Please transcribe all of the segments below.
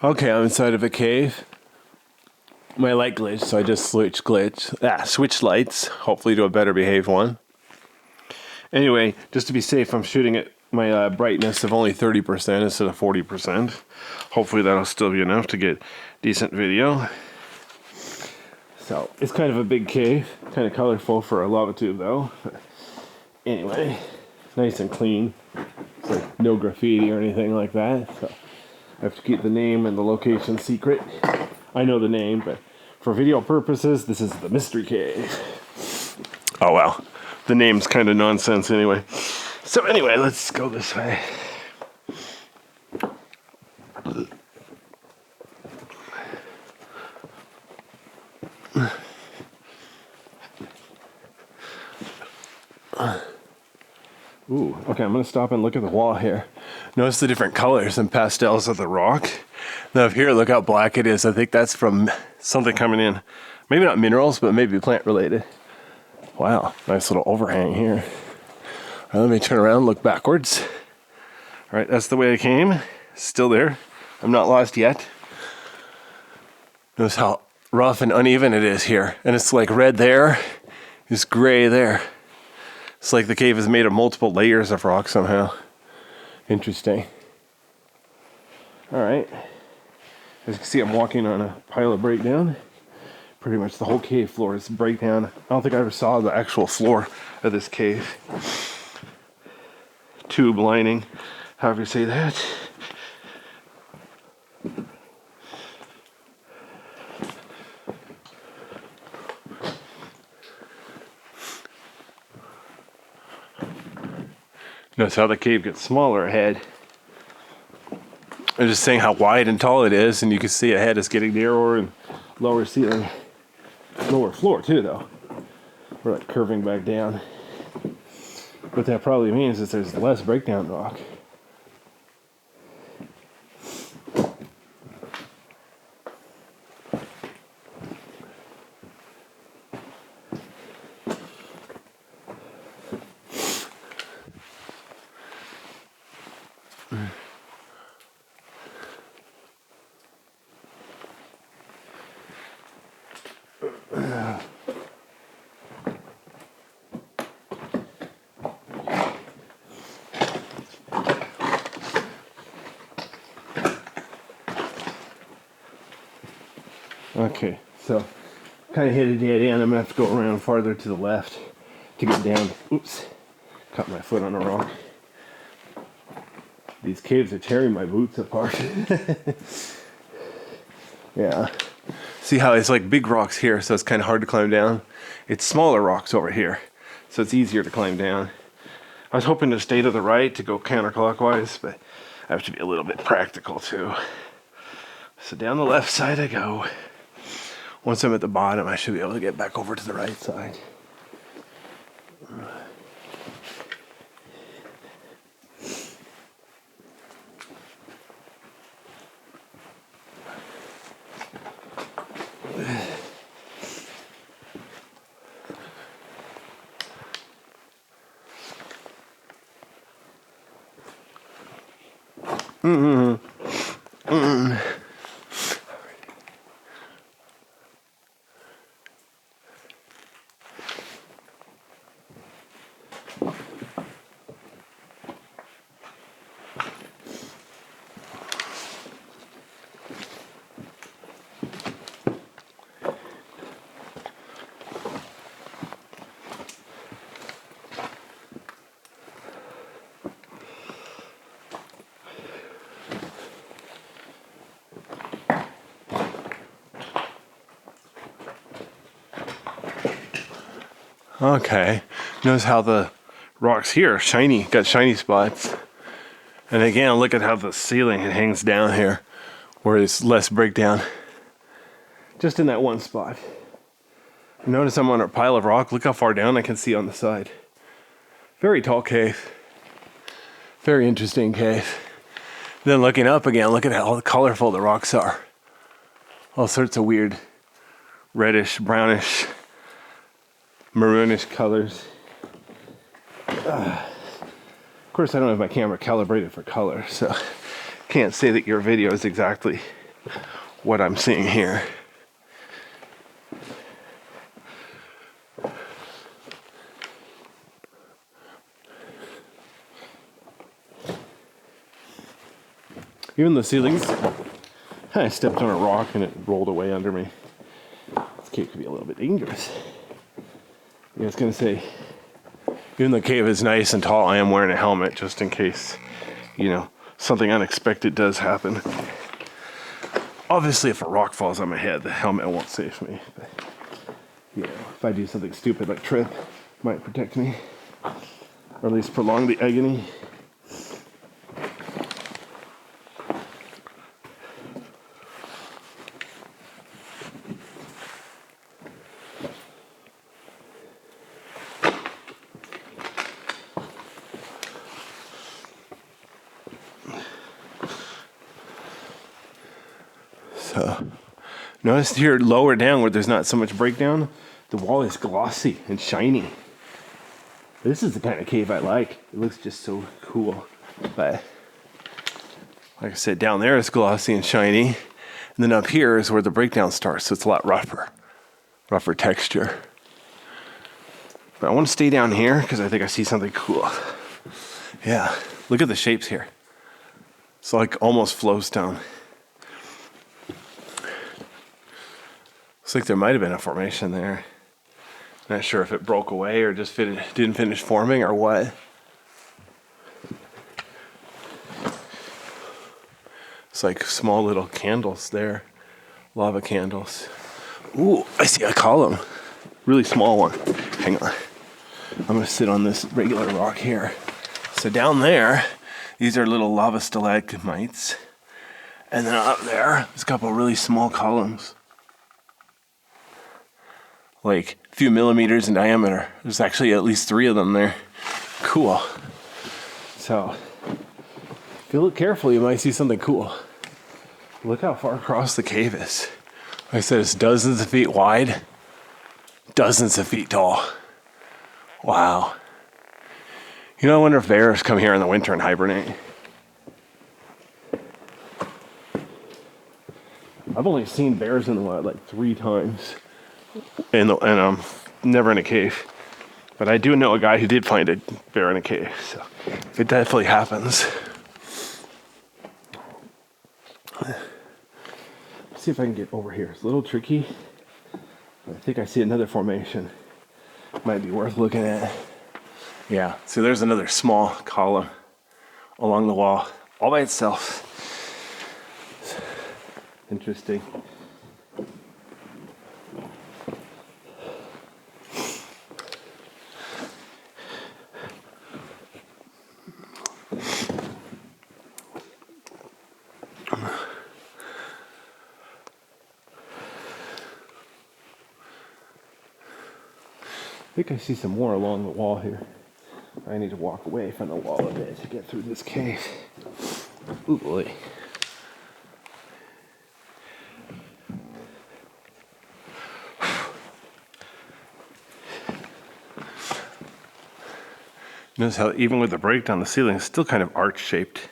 Okay, I'm inside of a cave. My light glitched, so I just switched lights, hopefully to a better behaved one. Anyway, just to be safe, I'm shooting at my brightness of only 30% instead of 40%. Hopefully that'll still be enough to get decent video. So, it's kind of a big cave, kind of colorful for a lava tube though. Anyway, nice and clean. It's like no graffiti or anything like that, so I have to keep the name and the location secret. I know the name, but for video purposes, this is the Mystery Cave. Oh well, the name's kind of nonsense anyway. So anyway, let's go this way. Ooh, okay, I'm gonna stop and look at the wall here. Notice the different colors and pastels of the rock. Now up here, look how black it is. I think that's from something coming in. Maybe not minerals, but maybe plant related. Wow, nice little overhang here. All right, let me turn around and look backwards. All right, that's the way I came. Still there. I'm not lost yet. Notice how rough and uneven it is here. And it's like red there, it's gray there. It's like the cave is made of multiple layers of rock somehow. Interesting. All right. As you can see, I'm walking on a pile of breakdown. Pretty much the whole cave floor is breakdown. I don't think I ever saw the actual floor of this cave. Tube lining, however you say that. Notice how the cave gets smaller ahead. I'm just saying how wide and tall it is, and you can see ahead it's getting narrower and lower ceiling. Lower floor too, though. We're like curving back down. What that probably means is there's less breakdown rock. Okay, so kind of hit a dead end. I'm gonna have to go around farther to the left to get down. Oops, caught my foot on a rock. These caves are tearing my boots apart. Yeah. See how it's like big rocks here, so it's kind of hard to climb down. It's smaller rocks over here, so it's easier to climb down. I was hoping to stay to the right to go counterclockwise, but I have to be a little bit practical too. So down the left side I go. Once I'm at the bottom, I should be able to get back over to the right side. Okay, notice how the rocks here are shiny, got shiny spots. And again, look at how the ceiling hangs down here, where it's less breakdown. Just in that one spot. Notice I'm on a pile of rock. Look how far down I can see on the side. Very tall cave. Very interesting cave. Then looking up again, look at how colorful the rocks are. All sorts of weird reddish, brownish, maroonish colors. Of course, I don't have my camera calibrated for color, so can't say that your video is exactly what I'm seeing here. Even the ceilings, I stepped on a rock and it rolled away under me. This cave could be a little bit dangerous. Yeah, I was gonna say, even though the cave is nice and tall, I am wearing a helmet just in case, something unexpected does happen. Obviously, if a rock falls on my head, the helmet won't save me. But, if I do something stupid like trip, it might protect me. Or at least prolong the agony. So, notice here lower down where there's not so much breakdown, the wall is glossy and shiny. This is the kind of cave I like. It looks just so cool. But like I said, down there it's glossy and shiny. And then up here is where the breakdown starts, so it's a lot rougher texture. But I want to stay down here because I think I see something cool. Yeah, look at the shapes here. It's like almost flowstone. Looks like there might have been a formation there. Not sure if it broke away or just didn't finish forming or what. It's like small little candles there. Lava candles. Ooh, I see a column. Really small one. Hang on. I'm going to sit on this regular rock here. So down there, these are little lava stalagmites. And then up there, there's a couple really small columns. Like a few millimeters in diameter. There's actually at least 3 of them there. Cool. So, if you look carefully, you might see something cool. Look how far across the cave is. Like I said, it's dozens of feet wide, dozens of feet tall. Wow. I wonder if bears come here in the winter and hibernate. I've only seen bears in the wild like 3 times. And never in a cave. But I do know a guy who did find a bear in a cave, so it definitely happens. Let's see if I can get over here. It's a little tricky. I think I see another formation. Might be worth looking at. Yeah, so there's another small column along the wall, all by itself. Interesting. I think I see some more along the wall here. I need to walk away from the wall a bit to get through this cave. Ooh boy. Notice how even with the break down the ceiling, it's still kind of arch-shaped.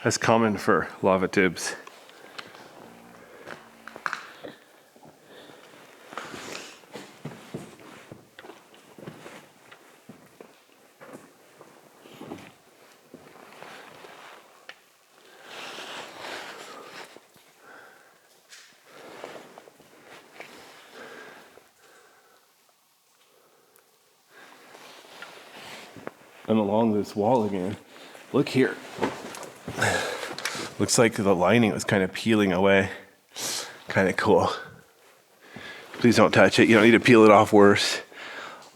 That's common for lava tubes. And along this wall again, look here. Looks like the lining was kind of peeling away. Kind of cool. Please don't touch it. You don't need to peel it off worse.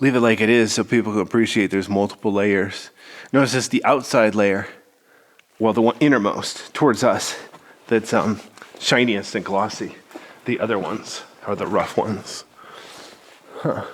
Leave it like it is so people can appreciate there's multiple layers. Notice it's the outside layer. Well, the one innermost towards us that's shiniest and glossy. The other ones are the rough ones. Huh.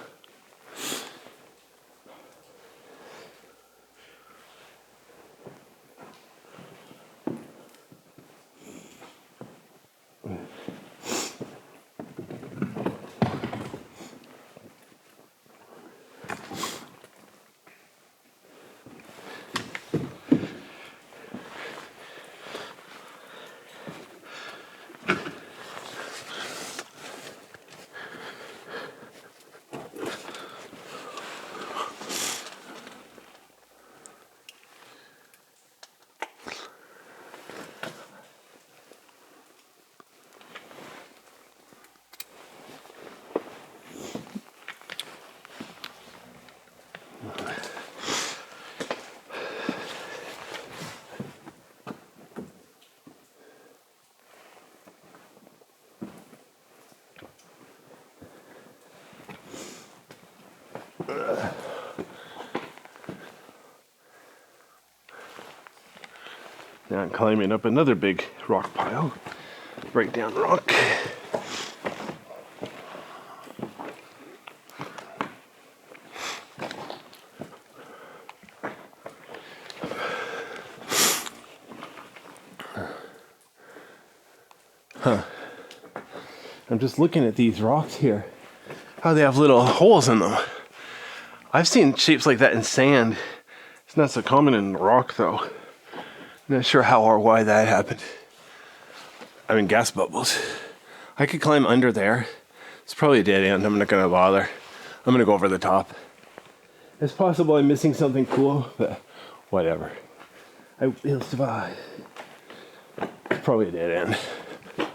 Now I'm climbing up another big rock pile. Break down the rock. I'm just looking at these rocks here. How they have little holes in them. I've seen shapes like that in sand. It's not so common in rock though. Not sure how or why that happened. I mean, gas bubbles. I could climb under there. It's probably a dead end. I'm not gonna bother. I'm gonna go over the top. It's possible I'm missing something cool, but whatever. I will survive. It's probably a dead end.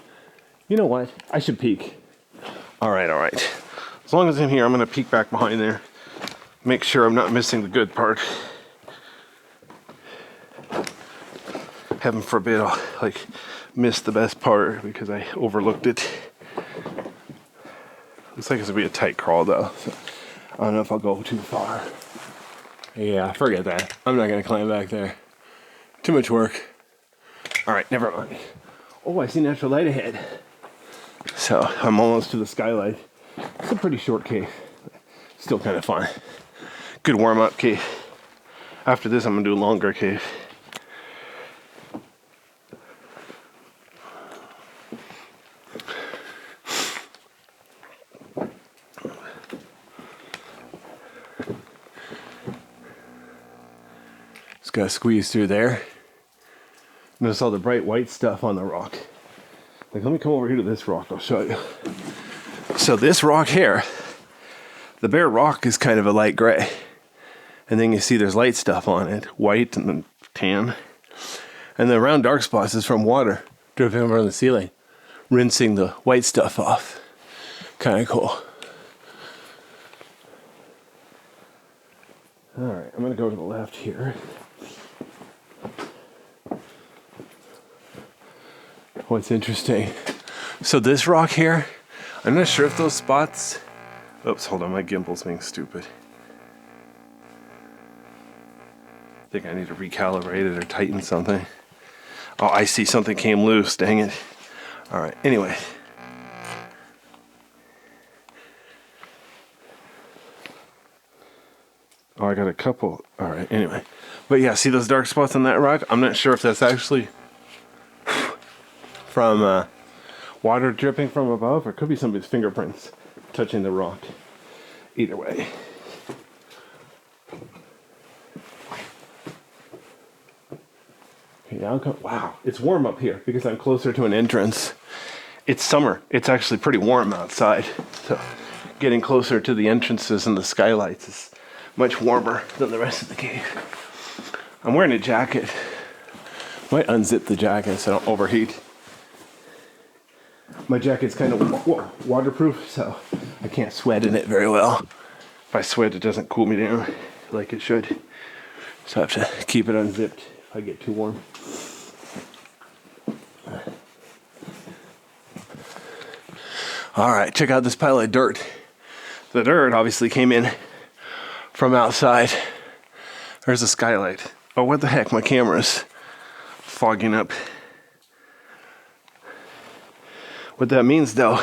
You know what? I should peek. All right. As long as I'm here, I'm gonna peek back behind there. Make sure I'm not missing the good part. Heaven forbid I'll miss the best part because I overlooked it. Looks like it's gonna be a tight crawl though. So I don't know if I'll go too far. Yeah, forget that. I'm not gonna climb back there. Too much work. All right, never mind. Oh, I see natural light ahead. So I'm almost to the skylight. It's a pretty short cave. Still kind of fun. Good warm-up cave. After this, I'm gonna do a longer cave. Just gotta squeeze through there. Notice all the bright white stuff on the rock. Let me come over here to this rock, I'll show you. So this rock here, the bare rock is kind of a light gray. And then you see there's light stuff on it, white and then tan. And the round dark spots is from water dripping over the ceiling, rinsing the white stuff off. Kind of cool. All right, I'm gonna go to the left here. What's interesting? So this rock here, I'm not sure if those spots. Oops, hold on, my gimbal's being stupid. I think I need to recalibrate it or tighten something. Oh, I see something came loose, dang it. All right, anyway. Oh, I got a couple. All right, anyway. But yeah, see those dark spots on that rock? I'm not sure if that's actually from water dripping from above, or it could be somebody's fingerprints touching the rock. Either way. Okay, now wow, it's warm up here because I'm closer to an entrance. It's summer. It's actually pretty warm outside. So getting closer to the entrances and the skylights is much warmer than the rest of the cave. I'm wearing a jacket. Might unzip the jacket so I don't overheat. My jacket's kind of waterproof, so I can't sweat in it very well. If I sweat, it doesn't cool me down like it should. So I have to keep it unzipped if I get too warm. All right, check out this pile of dirt. The dirt obviously came in from outside. There's a skylight. Oh, what the heck, my camera's fogging up. What that means though,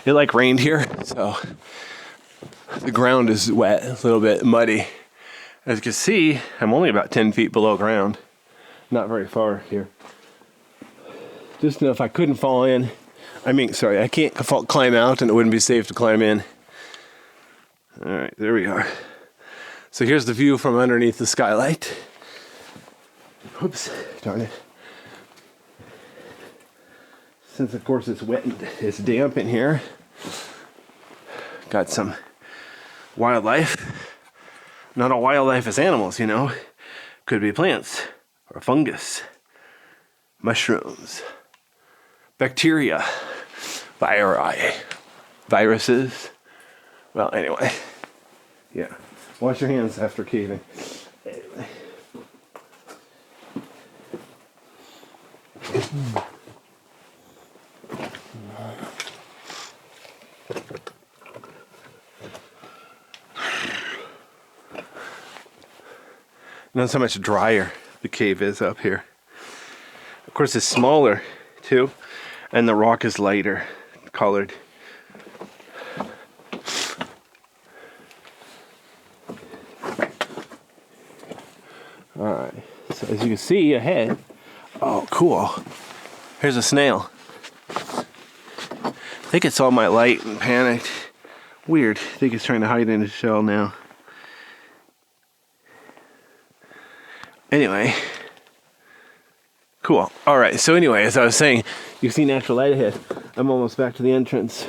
it rained here, so the ground is wet, a little bit muddy. As you can see, I'm only about 10 feet below ground. Not very far here. Just enough I couldn't fall in. I can't climb out and it wouldn't be safe to climb in. All right, there we are. So here's the view from underneath the skylight. Whoops, darn it. Since of course it's wet and it's damp in here, got some wildlife. Not all wildlife is animals, you know. Could be plants or fungus, mushrooms, bacteria, viruses. Well, anyway, yeah. Wash your hands after caving. Anyway. Not so much drier the cave is up here. course, it's smaller too, and the rock is lighter colored. All right, so as you can see ahead, oh, cool. Here's a snail. I think it saw my light and panicked. Weird. I think it's trying to hide in its shell now. Anyway. Cool. All right, so anyway, as I was saying, you see natural light ahead. I'm almost back to the entrance.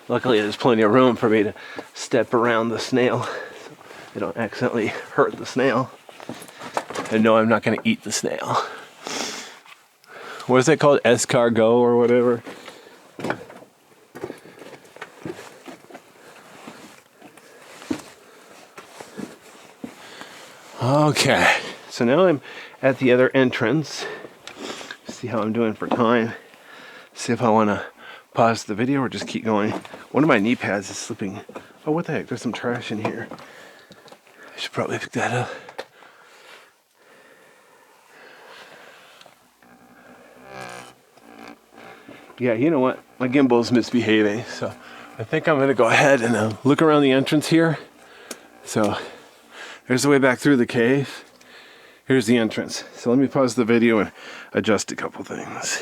Luckily, there's plenty of room for me to step around the snail. I don't accidentally hurt the snail. And no, I'm not going to eat the snail. What is that called? Escargot or whatever? Okay, so now I'm at the other entrance. See how I'm doing for time. See if I want to pause the video or just keep going. One of my knee pads is slipping. Oh, what the heck? There's some trash in here. I should probably pick that up. Yeah, you know what? My gimbal's misbehaving, so I think I'm gonna go ahead and look around the entrance here. So there's the way back through the cave. Here's the entrance. So let me pause the video and adjust a couple things.